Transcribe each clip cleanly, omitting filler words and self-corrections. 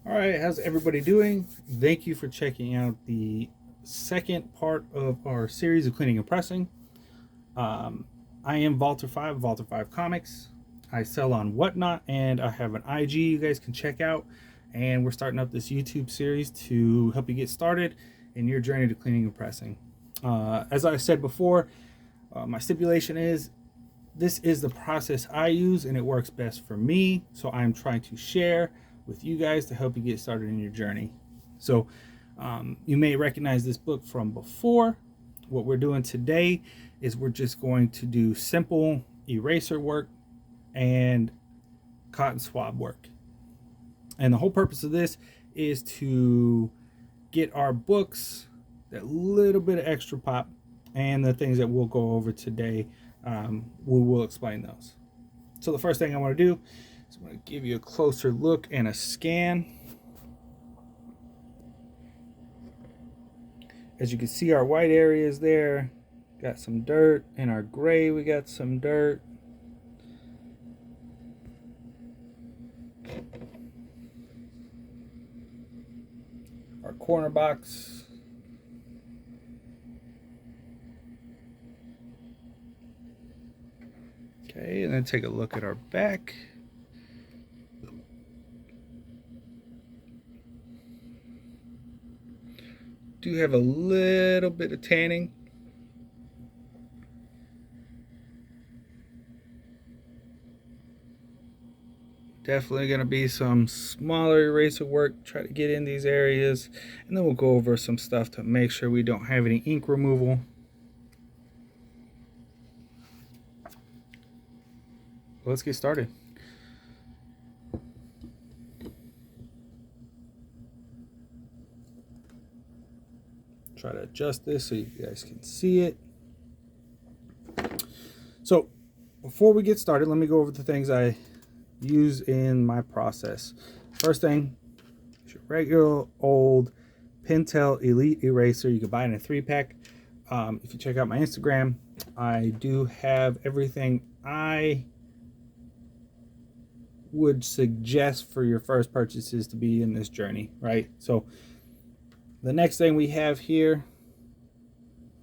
All right, how's everybody doing? Thank you for checking out the second part of our series of cleaning and pressing. Um, I am Walter5, Walter5 Comics. I sell on Whatnot, and I have an IG you guys can check out. And we're starting up this YouTube series to help you get started in your journey to cleaning and pressing. As I said before, my stipulation is this is the process I use and it works best for me. So I'm trying to share with you guys to help you get started in your journey. So you may recognize this book from before. What we're doing today is we're just going to do simple eraser work and cotton swab work. And the whole purpose of this is to get our books that little bit of extra pop, and the things that we'll go over today, we will explain those. So the first thing I want to do is I'm going to give you a closer look and a scan. As you can see, our white areas there got some dirt, and our gray we got some dirt. Our corner box. Okay, and then take a look at our back. Do have a little bit of tanning. Definitely going to be some smaller eraser work, try to get in these areas, and then we'll go over some stuff to make sure we don't have any ink removal. Let's get started. Try to adjust this so you guys can see it. So before we get started, let me go over the things I use in my process. First thing is your regular old Pentel Elite eraser. You can buy it in a 3-pack. If you check out my Instagram, I do have everything I would suggest for your first purchases to be in this journey, right? So the next thing we have here,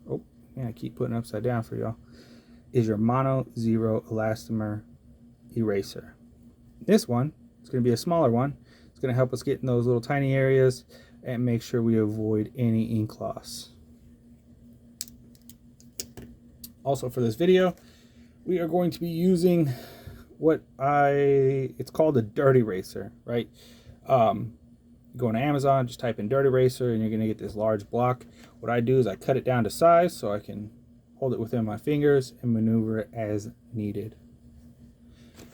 oh, yeah, I keep putting it upside down for y'all, is your Mono Zero Elastomer eraser. This one is going to be a smaller one. It's going to help us get in those little tiny areas and make sure we avoid any ink loss. Also for this video, we are going to be using it's called a dirt eraser, right? Go on Amazon, just type in dirt eraser, and you're going to get this large block. What I do is I cut it down to size so I can hold it within my fingers and maneuver it as needed.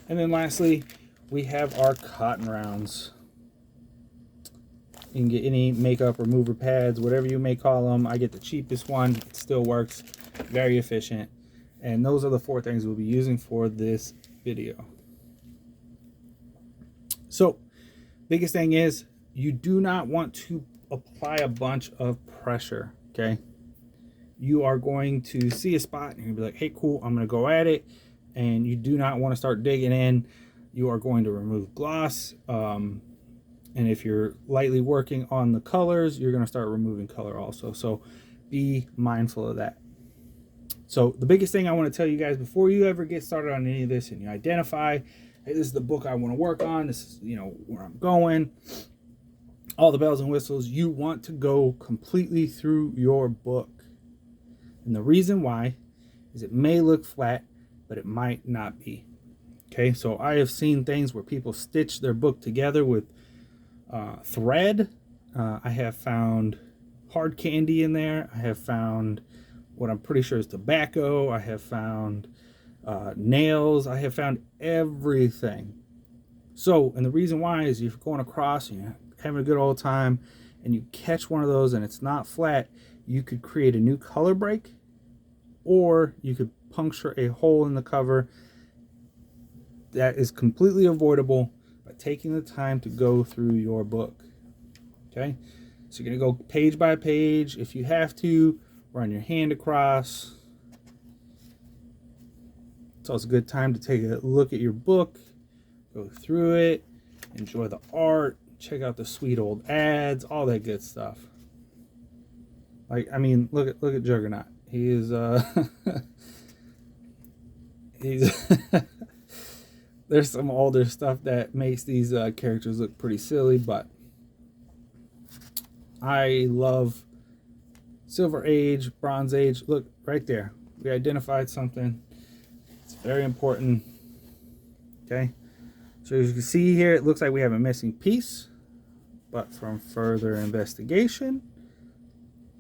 And then lastly, we have our cotton rounds. You can get any makeup remover pads, whatever you may call them. I get the cheapest one. It still works, very efficient. And those are the 4 things we'll be using for this video. So, biggest thing is you do not want to apply a bunch of pressure, okay? You are going to see a spot and you're gonna be like, hey, cool, I'm gonna go at it. And you do not want to start digging in. You are going to remove gloss. And if you're lightly working on the colors, you're gonna start removing color also. So be mindful of that. So the biggest thing I want to tell you guys before you ever get started on any of this and you identify, hey, this is the book I want to work on, this is, where I'm going, all the bells and whistles, you want to go completely through your book. And the reason why is it may look flat, but it might not be. Okay, so I have seen things where people stitch their book together with thread. I have found hard candy in there. I have found what I'm pretty sure is tobacco. I have found nails. I have found everything. So, and the reason why is if you're going across and you're having a good old time and you catch one of those and it's not flat, you could create a new color break, or you could puncture a hole in the cover. That is completely avoidable by taking the time to go through your book. Okay, so you're going to go page by page. If you have to, run your hand across. It's also a good time to take a look at your book, go through it, enjoy the art, check out the sweet old ads, all that good stuff. Like, I mean, look at Juggernaut. He is he's there's some older stuff that makes these characters look pretty silly, but I love Silver Age, Bronze Age. Look right there. We identified something. It's very important. Okay. So as you can see here, it looks like we have a missing piece, but from further investigation,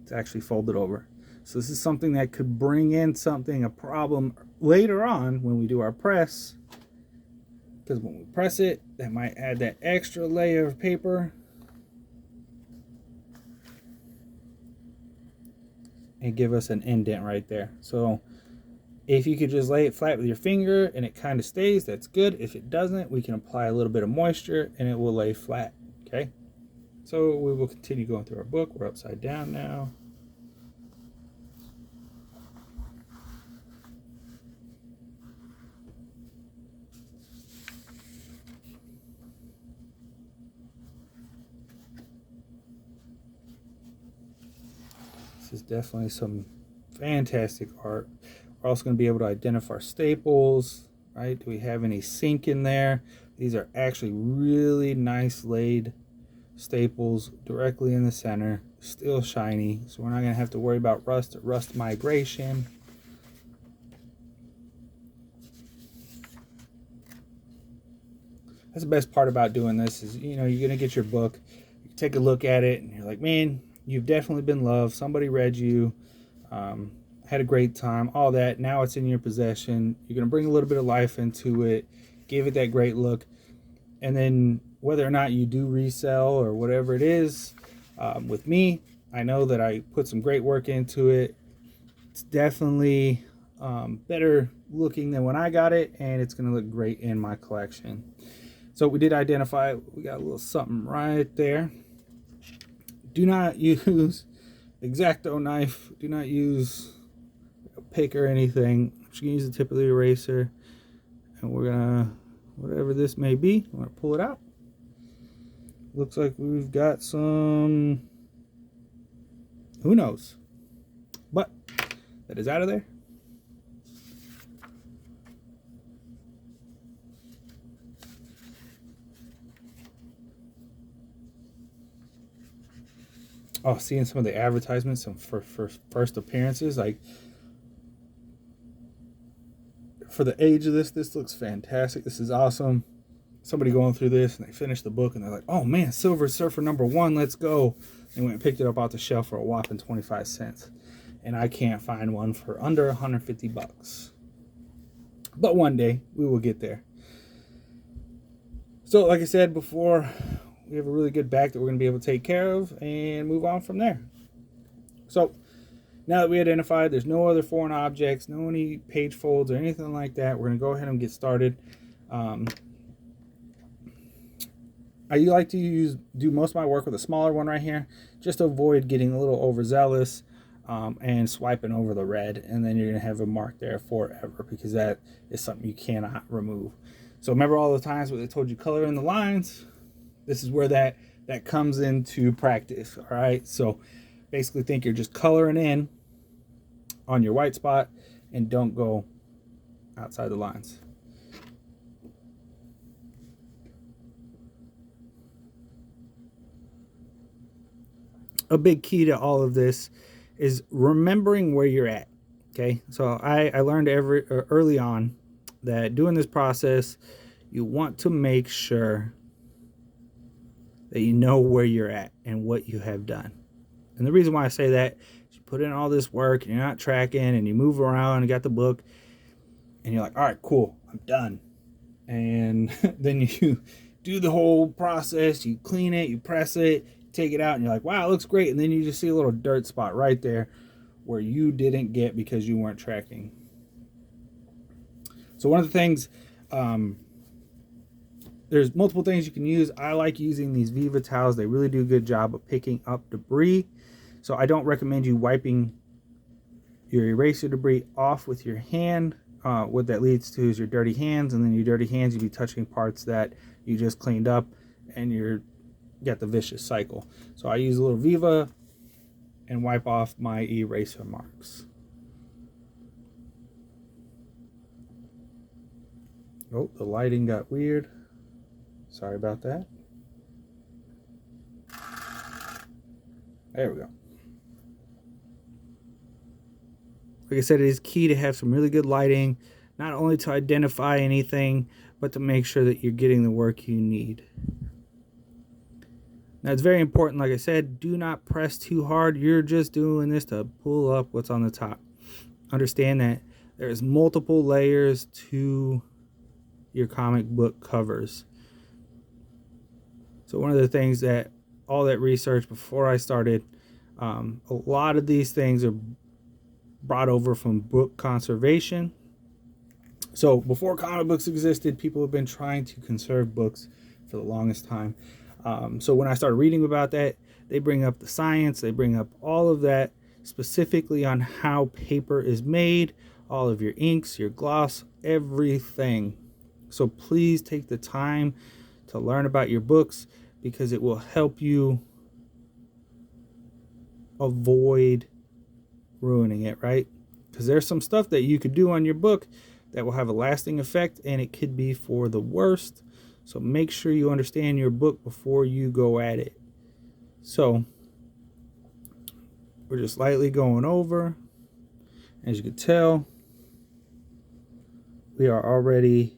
it's actually folded over. So this is something that could bring in a problem later on when we do our press, because when we press it, that might add that extra layer of paper and give us an indent right there. So if you could just lay it flat with your finger and it kind of stays, that's good. If it doesn't, we can apply a little bit of moisture and it will lay flat. Okay, so we will continue going through our book. We're upside down now. This is definitely some fantastic art. We're also going to be able to identify our staples, right? Do we have any sink in there? These are actually really nice laid staples directly in the center, still shiny, so we're not going to have to worry about rust or rust migration. That's the best part about doing this is, you know, you're going to get your book, you take a look at it, and you're like, man, you've definitely been loved. Somebody read you, had a great time, all that. Now it's in your possession. You're going to bring a little bit of life into it, give it that great look. And then whether or not you do resell or whatever it is, with me, I know that I put some great work into it. It's definitely better looking than when I got it, and it's going to look great in my collection. So we did identify, we got a little something right there. Do not use X-Acto knife. Do not use a pick or anything. I'm just going to use the tip of the eraser, and we're going to, whatever this may be, I'm going to pull it out. Looks like we've got some, who knows, but that is out of there. Oh, seeing some of the advertisements, some for first appearances, like for the age of this looks fantastic. This is awesome. Somebody going through this and they finish the book and they're like, oh man, Silver Surfer #1, let's go. They went and picked it up off the shelf for a whopping 25 cents. And I can't find one for under 150 bucks. But one day we will get there. So like I said before, we have a really good back that we're going to be able to take care of and move on from there. So now that we identified there's no other foreign objects, no any page folds or anything like that, we're going to go ahead and get started. I like to do most of my work with a smaller one right here, just to avoid getting a little overzealous and swiping over the red, and then you're going to have a mark there forever, because that is something you cannot remove. So remember all the times where they told you color in the lines? This is where that comes into practice, all right? So basically think you're just coloring in on your white spot and don't go outside the lines. A big key to all of this is remembering where you're at, okay? So I learned early on that doing this process, you want to make sure that you know where you're at and what you have done. And the reason why I say that is you put in all this work and you're not tracking and you move around and got the book and you're like, all right, cool, I'm done. And then you do the whole process, you clean it, you press it, take it out, and you're like, wow, it looks great. And then you just see a little dirt spot right there where you didn't get because you weren't tracking. So one of the things, there's multiple things you can use. I like using these Viva towels. They really do a good job of picking up debris. So I don't recommend you wiping your eraser debris off with your hand. What that leads to is your dirty hands, and then your dirty hands, you'll be touching parts that you just cleaned up, and you're get the vicious cycle. So I use a little Viva and wipe off my eraser marks. Oh, the lighting got weird. Sorry about that. There we go. Like I said, it is key to have some really good lighting, not only to identify anything, but to make sure that you're getting the work you need. Now, it's very important, like I said, do not press too hard. You're just doing this to pull up what's on the top. Understand that there's multiple layers to your comic book covers. So one of the things that all that research before I started, a lot of these things are brought over from book conservation. So before comic books existed, people have been trying to conserve books for the longest time. So when I started reading about that, they bring up the science, they bring up all of that specifically on how paper is made, all of your inks, your gloss, everything. So please take the time to learn about your books, because it will help you avoid ruining it, right? Because there's some stuff that you could do on your book that will have a lasting effect, and it could be for the worst. So make sure you understand your book before you go at it. So we're just lightly going over. As you can tell, we are already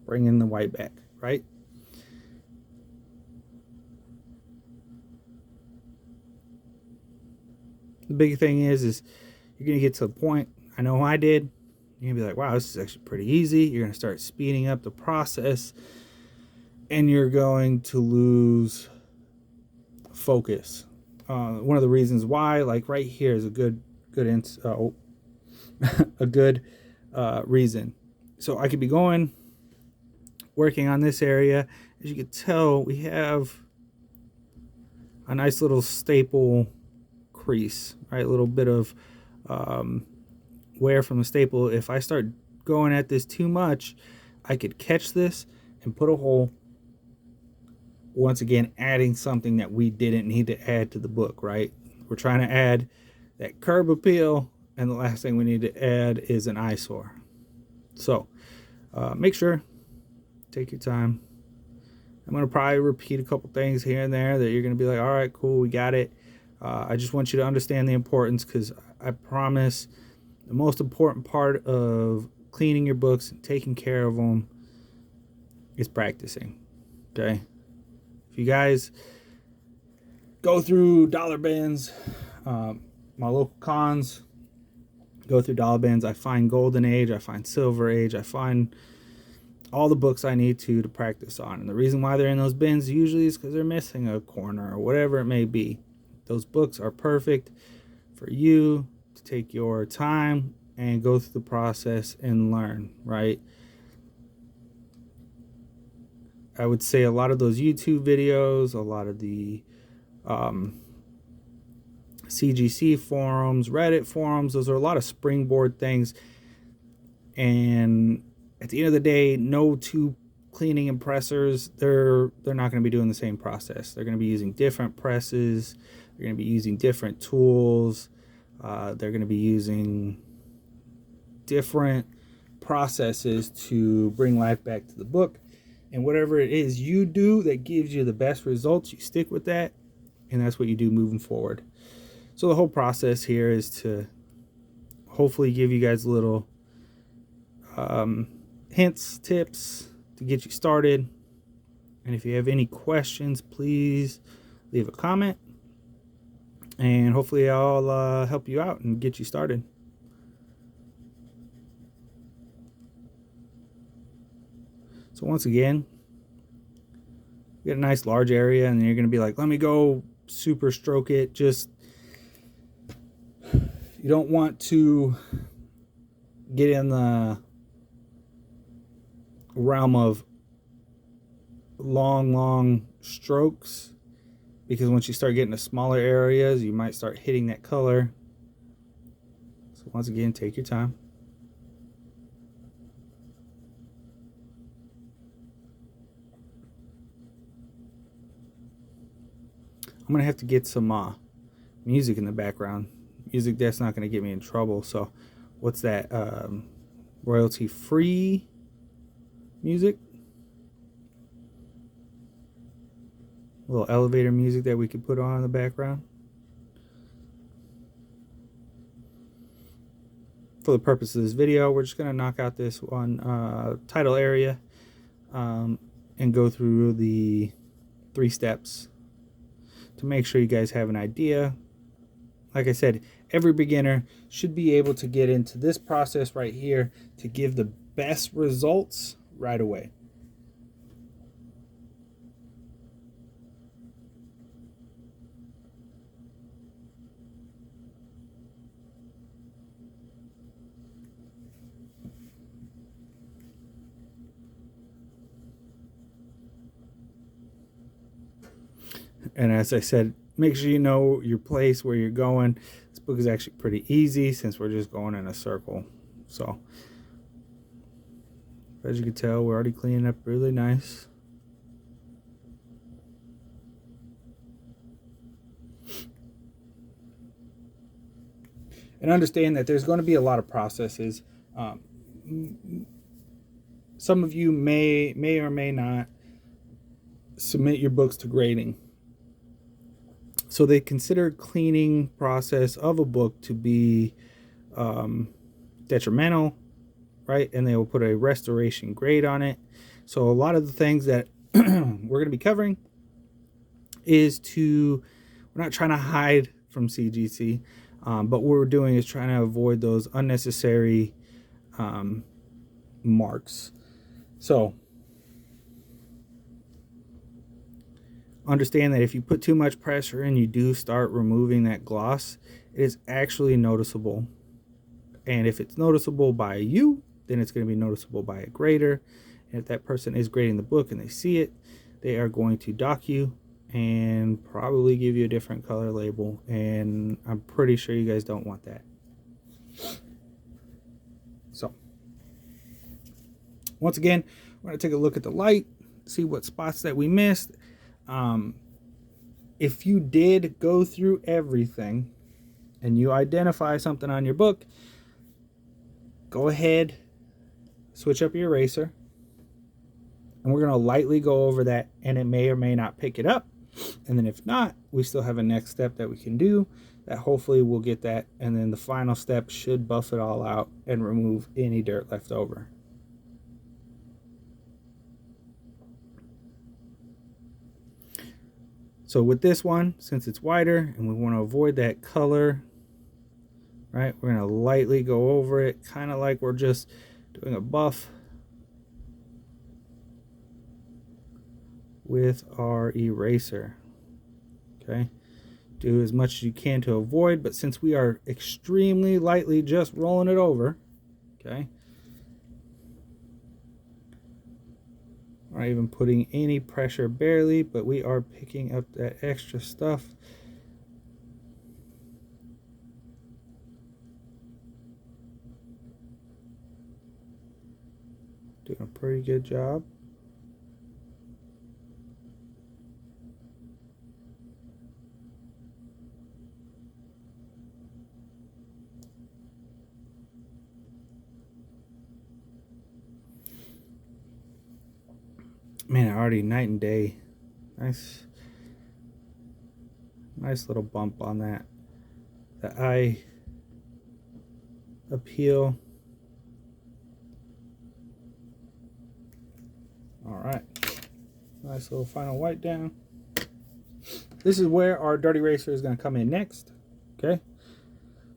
bringing the white back, right? The big thing is you're going to get to the point, I know I did, you're going to be like, wow, this is actually pretty easy. You're going to start speeding up the process, and you're going to lose focus. One of the reasons why, like right here, is a good a good reason. So I could be working on this area. As you can tell, we have a nice little staple crease, right? A little bit of wear from the staple. If I start going at this too much, I could catch this and put a hole. Once again, adding something that we didn't need to add to the book, right? We're trying to add that curb appeal, and the last thing we need to add is an eyesore. So make sure, take your time. I'm going to probably repeat a couple things here and there that you're going to be like, all right, cool, we got it. I just want you to understand the importance, because I promise the most important part of cleaning your books and taking care of them is practicing, okay? If you guys go through dollar bins, my local cons, go through dollar bins, I find Golden Age, I find Silver Age, I find all the books I need to practice on. And the reason why they're in those bins usually is because they're missing a corner or whatever it may be. Those books are perfect for you to take your time and go through the process and learn, right? I would say a lot of those YouTube videos, a lot of the CGC forums, Reddit forums, those are a lot of springboard things. And at the end of the day, no two cleaning impressors, they're not going to be doing the same process. They're going to be using different presses. They're going to be using different tools. They're going to be using different processes to bring life back to the book. And whatever it is you do that gives you the best results, you stick with that, and that's what you do moving forward. So the whole process here is to hopefully give you guys little hints, tips to get you started. And if you have any questions, please leave a comment, and hopefully I'll help you out and get you started. So once again, you get a nice large area, and you're going to be like, let me go super stroke it. Just, you don't want to get in the realm of long strokes, because once you start getting to smaller areas, you might start hitting that color. So once again, take your time. I'm gonna have to get some music in the background. Music that's not gonna get me in trouble. So what's that? Royalty free music. A little elevator music that we could put on in the background. For the purpose of this video, we're just going to knock out this one title area and go through the 3 steps to make sure you guys have an idea. Like I said, every beginner should be able to get into this process right here to give the best results right away. And as I said, make sure you know your place, where you're going. This book is actually pretty easy since we're just going in a circle. So, as you can tell, we're already cleaning up really nice. And understand that there's going to be a lot of processes. Some of you may or may not submit your books to grading. So they consider cleaning process of a book to be detrimental, right? And they will put a restoration grade on it. So a lot of the things that we're going to be covering is we're not trying to hide from CGC, but what we're doing is trying to avoid those unnecessary marks. So understand that if you put too much pressure and you do start removing that gloss, it is actually noticeable. And if it's noticeable by you, then it's going to be noticeable by a grader. And if that person is grading the book and they see it, they are going to dock you and probably give you a different color label. And I'm pretty sure you guys don't want that. So, once again, we're going to take a look at the light, see what spots that we missed. If you did go through everything and you identify something on your book, go ahead, switch up your eraser, and we're going to lightly go over that, and it may or may not pick it up. And then if not, we still have a next step that we can do that hopefully we'll get that, and then the final step should buff it all out and remove any dirt left over. So with this one, since it's wider and we want to avoid that color, right, we're going to lightly go over it, kind of like we're just doing a buff with our eraser. Okay, do as much as you can to avoid, but since we are extremely lightly just rolling it over, okay, not even putting any pressure, barely, but we are picking up that extra stuff. Doing a pretty good job. Man, already night and day. Nice little bump on that. The eye appeal. All right, nice little final white down. This is where our dirty eraser is going to come in next. Okay,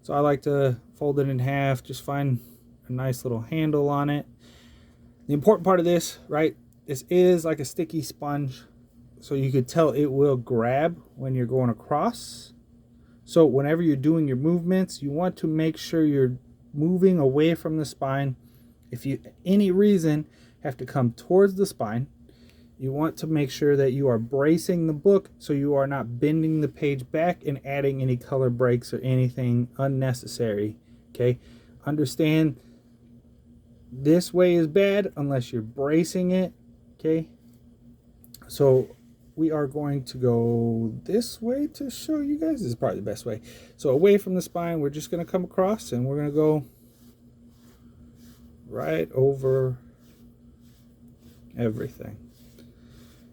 so I like to fold it in half, just find a nice little handle on it. The important part of this, right, this is like a sticky sponge, so you could tell it will grab when you're going across. So whenever you're doing your movements, you want to make sure you're moving away from the spine. If you, any reason, have to come towards the spine, you want to make sure that you are bracing the book so you are not bending the page back and adding any color breaks or anything unnecessary. Okay, understand this way is bad unless you're bracing it. Okay, so we are going to go this way to show you guys. This is probably the best way. So away from the spine, we're just going to come across and we're going to go right over everything.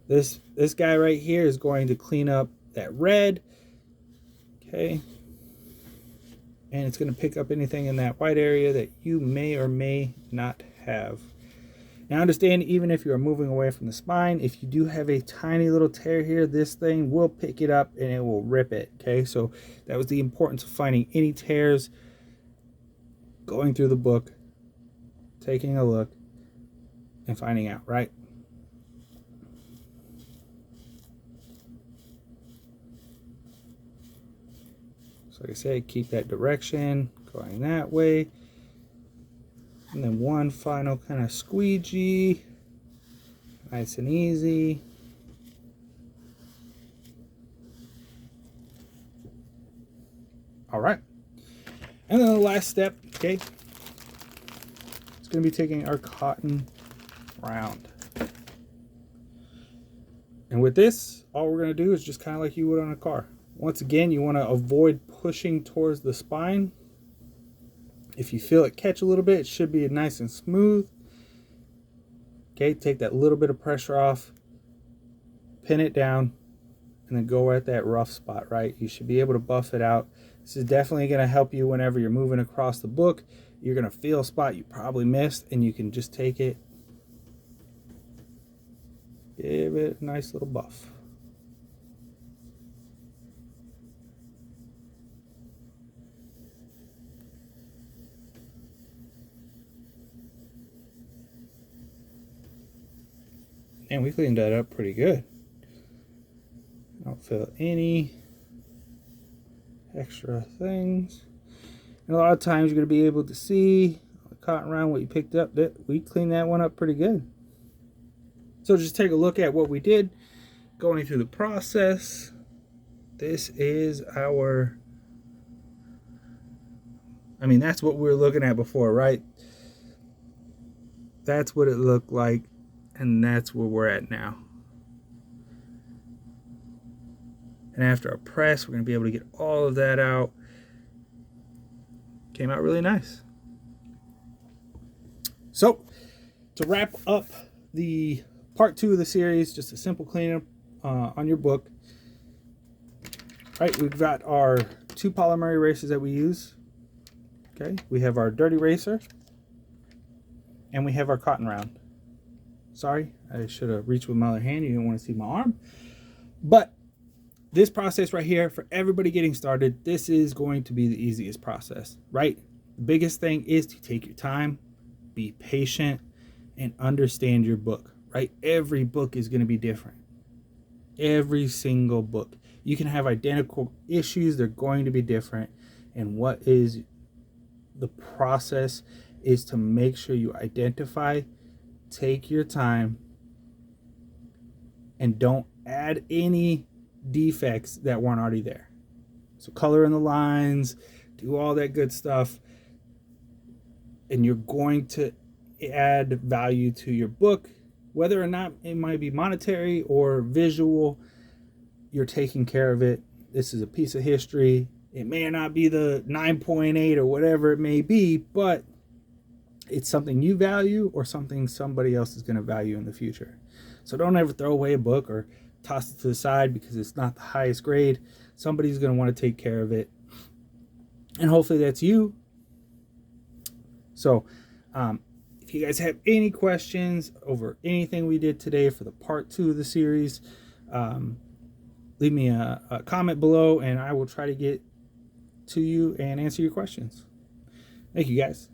This guy right here is going to clean up that red. Okay. And it's going to pick up anything in that white area that you may or may not have. Now understand, even if you are moving away from the spine, if you do have a tiny little tear here, this thing will pick it up and it will rip it. Okay, so that was the importance of finding any tears, going through the book, taking a look, and finding out, right? So like I said, keep that direction going that way. And then one final kind of squeegee. Nice and easy. All right. And then the last step, okay, it's going to be taking our cotton round. And with this, all we're going to do is just kind of like you would on a car. Once again, you want to avoid pushing towards the spine. If you feel it catch a little bit, it should be nice and smooth. Okay, take that little bit of pressure off, pin it down, and then go at that rough spot, right? You should be able to buff it out. This is definitely going to help you whenever you're moving across the book. You're going to feel a spot you probably missed, and you can just take it, give it a nice little buff. And we cleaned that up pretty good. I don't feel any extra things. And a lot of times you're going to be able to see the cotton round, what you picked up. That we cleaned that one up pretty good. So just take a look at what we did going through the process. This is our, I mean, that's what we were looking at before, right? That's what it looked like. And that's where we're at now. And after a press, we're going to be able to get all of that out. Came out really nice. So, to wrap up the part 2 of the series, just a simple cleanup on your book. Right, we've got our 2 polymer erasers that we use. Okay, we have our dirty eraser. And we have our cotton round. Sorry, I should have reached with my other hand. You didn't want to see my arm. But this process right here, for everybody getting started, this is going to be the easiest process, right? The biggest thing is to take your time, be patient, and understand your book, right? Every book is going to be different. Every single book. You can have identical issues. They're going to be different. And what is the process is to make sure you identify, take your time, and don't add any defects that weren't already there. So color in the lines, do all that good stuff, and you're going to add value to your book, whether or not it might be monetary or visual. You're taking care of it. This is a piece of history. It may not be the 9.8 or whatever it may be, but it's something you value or something somebody else is going to value in the future. So don't ever throw away a book or toss it to the side because it's not the highest grade. Somebody's going to want to take care of it. And hopefully that's you. So if you guys have any questions over anything we did today for the part 2 of the series, leave me a comment below and I will try to get to you and answer your questions. Thank you guys.